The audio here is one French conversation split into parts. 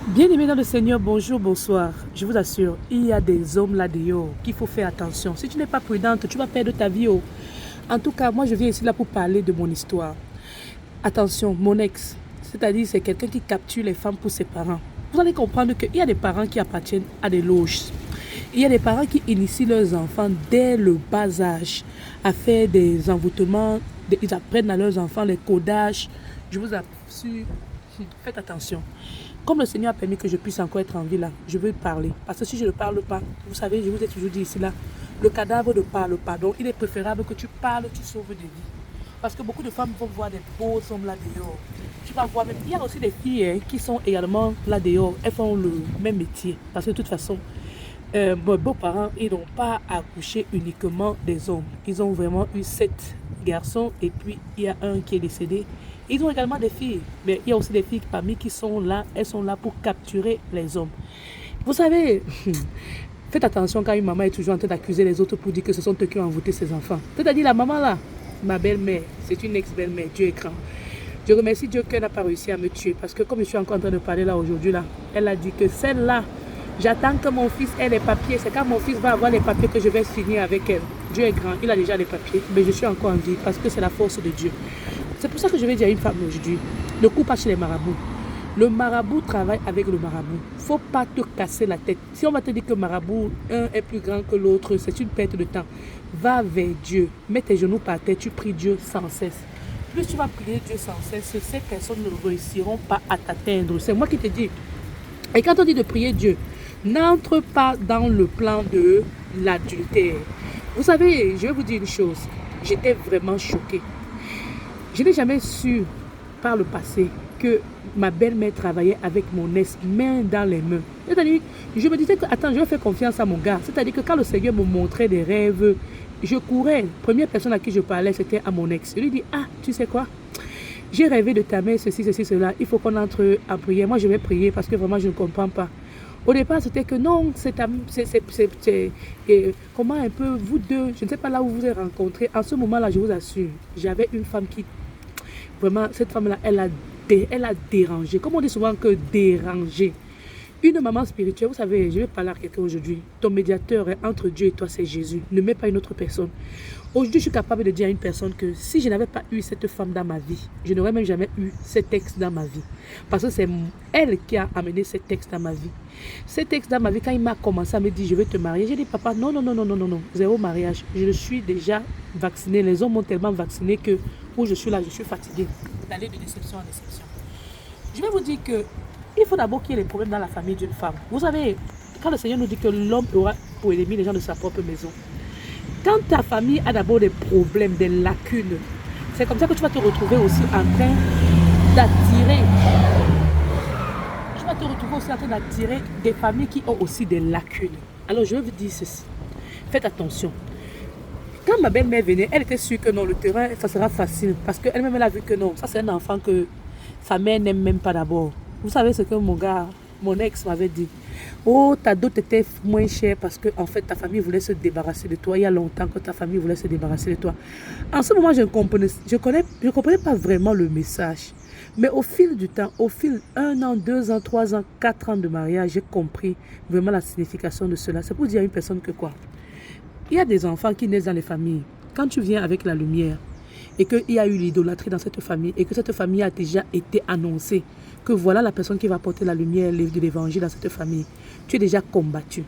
Bien-aimés dans le Seigneur, bonjour, bonsoir. Je vous assure, il y a des hommes là dehors qu'il faut faire attention. Si tu n'es pas prudente, tu vas perdre ta vie. Oh. En tout cas, moi je viens ici là pour parler de mon histoire. Attention, mon ex, c'est-à-dire c'est quelqu'un qui capture les femmes pour ses parents. Vous allez comprendre qu'il y a des parents qui appartiennent à des loges. Il y a des parents qui initient leurs enfants dès le bas âge à faire des envoûtements. Ils apprennent à leurs enfants les codages. Je vous assure, faites attention. Comme le Seigneur a permis que je puisse encore être en vie là, je veux parler. Parce que si je ne parle pas, vous savez, je vous ai toujours dit ici là, le cadavre ne parle pas. Donc il est préférable que tu parles, tu sauves des vies. Parce que beaucoup de femmes vont voir des beaux hommes là dehors. Tu vas voir même, il y a aussi des filles qui sont également là dehors. Elles font le même métier. Parce que de toute façon, mes beaux-parents, ils n'ont pas accouché uniquement des hommes. Ils ont vraiment eu 7 garçons et puis il y a un qui est décédé. Ils ont également des filles, mais il y a aussi des filles parmi qui sont là, elles sont là pour capturer les hommes. Vous savez, faites attention quand une maman est toujours en train d'accuser les autres pour dire que ce sont eux qui ont envoûté ses enfants. C'est-à-dire la maman là, ma belle-mère, c'est une ex-belle-mère, Dieu est grand. Je remercie Dieu qu'elle n'a pas réussi à me tuer parce que comme je suis encore en train de parler là aujourd'hui là, elle a dit que celle-là, j'attends que mon fils ait les papiers. C'est quand mon fils va avoir les papiers que je vais signer avec elle. Dieu est grand, il a déjà les papiers, mais je suis encore en vie parce que c'est la force de Dieu. C'est pour ça que je vais dire à une femme aujourd'hui, ne cours pas chez les marabouts. Le marabout travaille avec le marabout. Il ne faut pas te casser la tête. Si on va te dire que marabout, un est plus grand que l'autre, c'est une perte de temps. Va vers Dieu. Mets tes genoux par terre, tu pries Dieu sans cesse. Plus tu vas prier Dieu sans cesse, ces personnes ne réussiront pas à t'atteindre. C'est moi qui te dis. Et quand on dit de prier Dieu, n'entre pas dans le plan de l'adultère. Vous savez, je vais vous dire une chose. J'étais vraiment choquée. Je n'ai jamais su par le passé que ma belle-mère travaillait avec mon ex, main dans les mains. C'est-à-dire, je me disais que, attends, je vais faire confiance à mon gars. C'est-à-dire que quand le Seigneur me montrait des rêves, je courais. La première personne à qui je parlais, c'était à mon ex. Je lui dis, ah, tu sais quoi? J'ai rêvé de ta mère, ceci, cela. Il faut qu'on entre à prier. Moi, je vais prier parce que vraiment, je ne comprends pas. Au départ, c'était que non, comment un peu, vous deux, je ne sais pas là où vous vous êtes rencontrés. En ce moment-là, je vous assure, j'avais une femme qui, vraiment, cette femme-là, elle a dérangé. Comme on dit souvent que déranger. Une maman spirituelle, vous savez, je vais parler à quelqu'un aujourd'hui. Ton médiateur entre Dieu et toi, c'est Jésus. Ne mets pas une autre personne. Aujourd'hui, je suis capable de dire à une personne que si je n'avais pas eu cette femme dans ma vie, je n'aurais même jamais eu cet ex dans ma vie. Parce que c'est elle qui a amené cet ex dans ma vie. Cet ex dans ma vie, quand il m'a commencé à me dire, je vais te marier, j'ai dit, papa, non, non, non, non, non, non, non, zéro mariage. Je suis déjà vaccinée. Les hommes m'ont tellement vaccinée que où je suis là, je suis fatiguée d'aller de déception en déception. Je vais vous dire que il faut d'abord qu'il y ait des problèmes dans la famille d'une femme. Vous savez, quand le Seigneur nous dit que l'homme aura pour ennemi les gens de sa propre maison, quand ta famille a d'abord des problèmes, des lacunes, c'est comme ça que tu vas te retrouver aussi en train d'attirer. Tu vas te retrouver aussi en train d'attirer des familles qui ont aussi des lacunes. Alors je vais vous dire ceci. Faites attention. Quand ma belle-mère venait, elle était sûre que non, le terrain, ça sera facile. Parce qu'elle-même, elle a vu que non, ça c'est un enfant que sa mère n'aime même pas d'abord. Vous savez ce que mon ex m'avait dit. Oh, ta dot était moins chère parce que en fait ta famille voulait se débarrasser de toi. Il y a longtemps que ta famille voulait se débarrasser de toi. En ce moment, je ne comprenais pas vraiment le message. Mais au fil du temps, au fil 1 an, 2 ans, 3 ans, 4 ans de mariage, j'ai compris vraiment la signification de cela. C'est pour dire à une personne que quoi? Il y a des enfants qui naissent dans les familles. Quand tu viens avec la lumière et qu'il y a eu l'idolâtrie dans cette famille et que cette famille a déjà été annoncée, que voilà la personne qui va porter la lumière de l'évangile dans cette famille, tu es déjà combattu.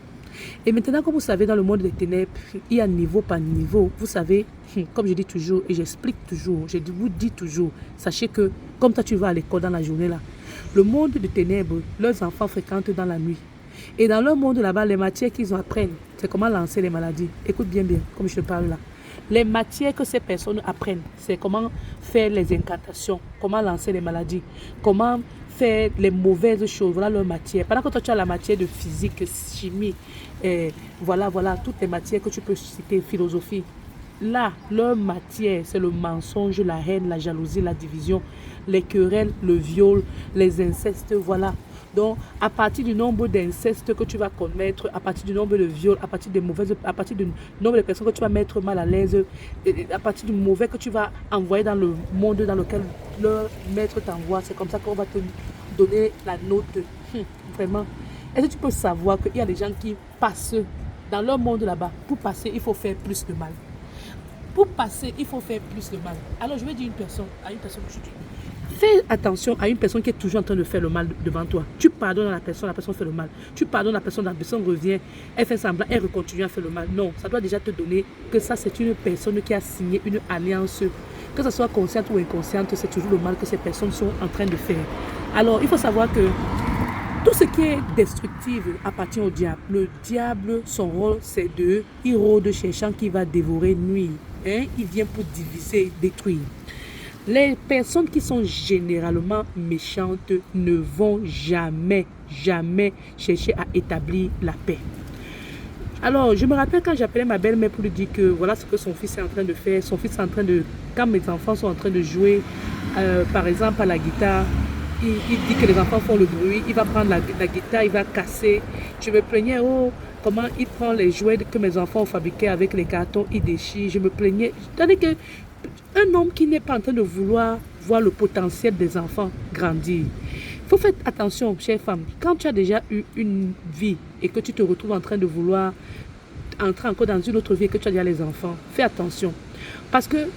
Et maintenant, comme vous savez, dans le monde des ténèbres, il y a niveau par niveau. Vous savez, comme je dis toujours et j'explique toujours, je vous dis toujours, sachez que comme toi tu vas à l'école dans la journée là, le monde des ténèbres, leurs enfants fréquentent dans la nuit. Et dans leur monde là-bas, les matières qu'ils apprennent, c'est comment lancer les maladies. Écoute bien, comme je te parle là. Les matières que ces personnes apprennent, c'est comment faire les incantations, comment lancer les maladies, comment faire les mauvaises choses. Voilà leur matière. Pendant que toi, tu as la matière de physique, chimie, voilà, toutes les matières que tu peux citer, philosophie. Là, leur matière, c'est le mensonge, la haine, la jalousie, la division, les querelles, le viol, les incestes, voilà. Donc, à partir du nombre d'incestes que tu vas commettre, à partir du nombre de viols, à partir du nombre de personnes que tu vas mettre mal à l'aise, à partir du mauvais que tu vas envoyer dans le monde dans lequel le maître t'envoie, c'est comme ça qu'on va te donner la note. Vraiment. Est-ce que tu peux savoir qu'il y a des gens qui passent dans leur monde là-bas? Pour passer, il faut faire plus de mal. Pour passer, il faut faire plus de mal. Alors, je vais dire à une personne, fais attention à une personne qui est toujours en train de faire le mal devant toi. Tu pardonnes à la personne fait le mal. Tu pardonnes à la personne revient, elle fait semblant, elle continue à faire le mal. Non, ça doit déjà te donner que ça, c'est une personne qui a signé une alliance. Que ce soit consciente ou inconsciente, c'est toujours le mal que ces personnes sont en train de faire. Alors, il faut savoir que tout ce qui est destructif appartient au diable. Le diable, son rôle, c'est il rôde cherchant qui va dévorer, nuire. Il vient pour diviser, détruire. Les personnes qui sont généralement méchantes ne vont jamais chercher à établir la paix. Alors, je me rappelle quand j'appelais ma belle-mère pour lui dire que voilà ce que son fils est en train de faire. Son fils est en train de, quand mes enfants sont en train de jouer, par exemple à la guitare, il dit que les enfants font le bruit, il va prendre la guitare, il va casser. Je me plaignais, comment il prend les jouets que mes enfants ont fabriqués avec les cartons, il déchire. Je me plaignais. C'est-à-dire que un homme qui n'est pas en train de vouloir voir le potentiel des enfants grandir. Il faut faire attention, chère femme. Quand tu as déjà eu une vie et que tu te retrouves en train de vouloir entrer encore dans une autre vie et que tu as déjà les enfants, fais attention. Parce que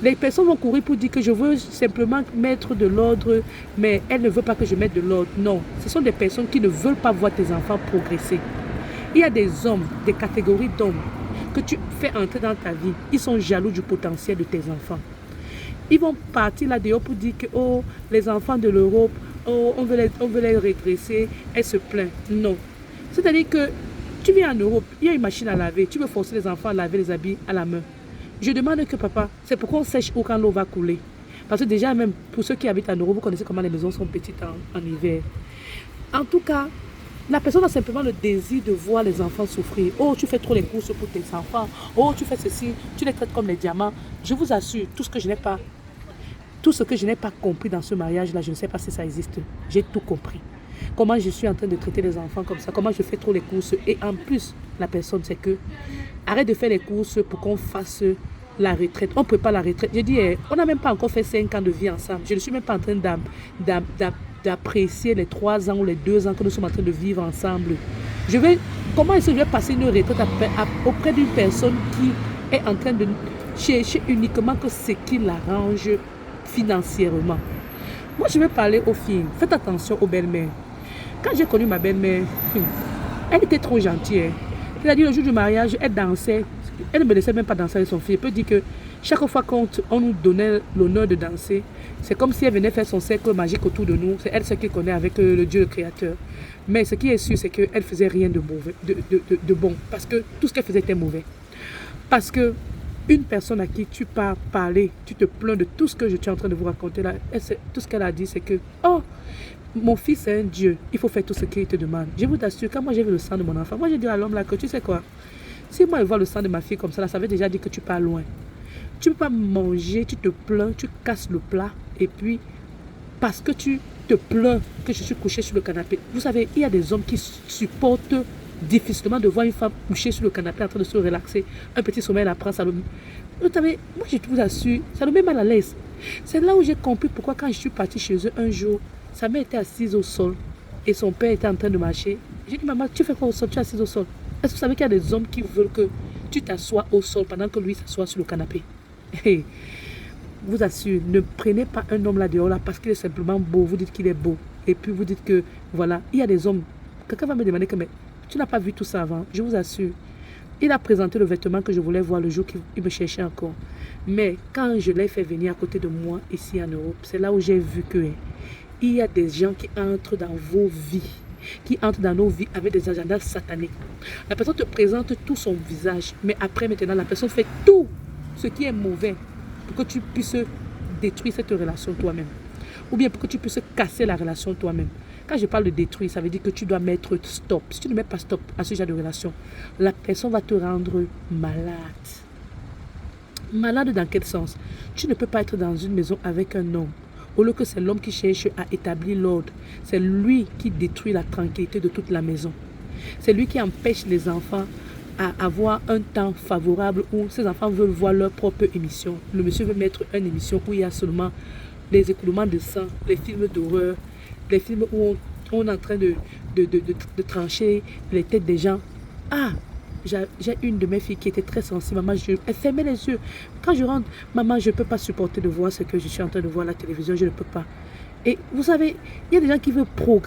les personnes vont courir pour dire que je veux simplement mettre de l'ordre, mais elles ne veulent pas que je mette de l'ordre. Non, ce sont des personnes qui ne veulent pas voir tes enfants progresser. Il y a des hommes, des catégories d'hommes que tu fais entrer dans ta vie. Ils sont jaloux du potentiel de tes enfants. Ils vont partir là-dehors pour dire que les enfants de l'Europe, on veut les redresser, elles se plaignent. Non. C'est-à-dire que tu viens en Europe, il y a une machine à laver, tu veux forcer les enfants à laver les habits à la main. Je demande que papa, c'est pourquoi on sèche ou quand l'eau va couler. Parce que déjà même, pour ceux qui habitent en Europe, vous connaissez comment les maisons sont petites en hiver. En tout cas, la personne a simplement le désir de voir les enfants souffrir. Tu fais trop les courses pour tes enfants. Tu fais ceci, tu les traites comme les diamants. Je vous assure, tout ce que je n'ai pas compris dans ce mariage-là, je ne sais pas si ça existe. J'ai tout compris. Comment je suis en train de traiter les enfants comme ça, comment je fais trop les courses. Et en plus, la personne, c'est que arrête de faire les courses pour qu'on fasse la retraite. On ne prépare la retraite. J'ai dit, on n'a même pas encore fait 5 ans de vie ensemble. Je ne suis même pas en train d'apprécier les 3 ans ou les 2 ans que nous sommes en train de vivre ensemble. Comment est-ce que je vais passer une retraite auprès d'une personne qui est en train de chercher uniquement que ce qui l'arrange financièrement? Moi, je vais parler aux filles. Faites attention aux belles-mères. Quand j'ai connu ma belle-mère, elle était trop gentille. C'est-à-dire, le jour du mariage, elle dansait. Elle ne me laissait même pas danser avec son fils. Elle peut dire que chaque fois qu'on nous donnait l'honneur de danser, c'est comme si elle venait faire son cercle magique autour de nous. C'est elle ce qu'elle connaît avec le Dieu le Créateur. Mais ce qui est sûr, c'est qu'elle ne faisait rien de mauvais, de bon. Parce que tout ce qu'elle faisait était mauvais. Parce que une personne à qui tu pars parler, tu te plains de tout ce que je suis en train de vous raconter là, tout ce qu'elle a dit, c'est que, mon fils est un Dieu, il faut faire tout ce qu'il te demande. Je vous assure, quand moi j'ai vu le sang de mon enfant, moi j'ai dit à l'homme là que tu sais quoi, si moi je vois le sang de ma fille comme ça, là, ça veut déjà dire que tu pars loin. Tu ne peux pas manger, tu te plains, tu casses le plat, et puis parce que tu te plains que je suis couché sur le canapé. Vous savez, il y a des hommes qui supportent difficilement de voir une femme couchée sur le canapé en train de se relaxer. Un petit sommeil la prend, ça le... Vous savez, moi je vous assure, ça le met mal à l'aise. C'est là où j'ai compris pourquoi quand je suis partie chez eux un jour, sa mère était assise au sol et son père était en train de marcher. J'ai dit, maman, tu fais quoi au sol? Tu es assise au sol. Est-ce que vous savez qu'il y a des hommes qui veulent que tu t'assoies au sol pendant que lui s'assoit sur le canapé? Vous assure, ne prenez pas un homme là dehors là parce qu'il est simplement beau. Vous dites qu'il est beau. Et puis vous dites que, voilà, il y a des hommes. Quelqu'un va me demander que, mais tu n'as pas vu tout ça avant. Je vous assure. Il a présenté le vêtement que je voulais voir le jour qu'il me cherchait encore. Mais quand je l'ai fait venir à côté de moi, ici en Europe, c'est là où j'ai vu que il y a des gens qui entrent dans vos vies, qui entrent dans nos vies avec des agendas sataniques. La personne te présente tout son visage, mais après maintenant, la personne fait tout ce qui est mauvais pour que tu puisses détruire cette relation toi-même. Ou bien pour que tu puisses casser la relation toi-même. Quand je parle de détruire, ça veut dire que tu dois mettre stop. Si tu ne mets pas stop à ce genre de relation, la personne va te rendre malade. Malade dans quel sens? Tu ne peux pas être dans une maison avec un homme. Au lieu que c'est l'homme qui cherche à établir l'ordre, c'est lui qui détruit la tranquillité de toute la maison. C'est lui qui empêche les enfants à avoir un temps favorable où ces enfants veulent voir leur propre émission. Le monsieur veut mettre une émission où il y a seulement les écoulements de sang, les films d'horreur, les films où on est en train de trancher les têtes des gens. Ah, j'ai une de mes filles qui était très sensible. Maman, elle fermait les yeux. Quand je rentre, maman, je ne peux pas supporter de voir ce que je suis en train de voir à la télévision, je ne peux pas. Et vous savez, il y a des gens qui veulent programmer.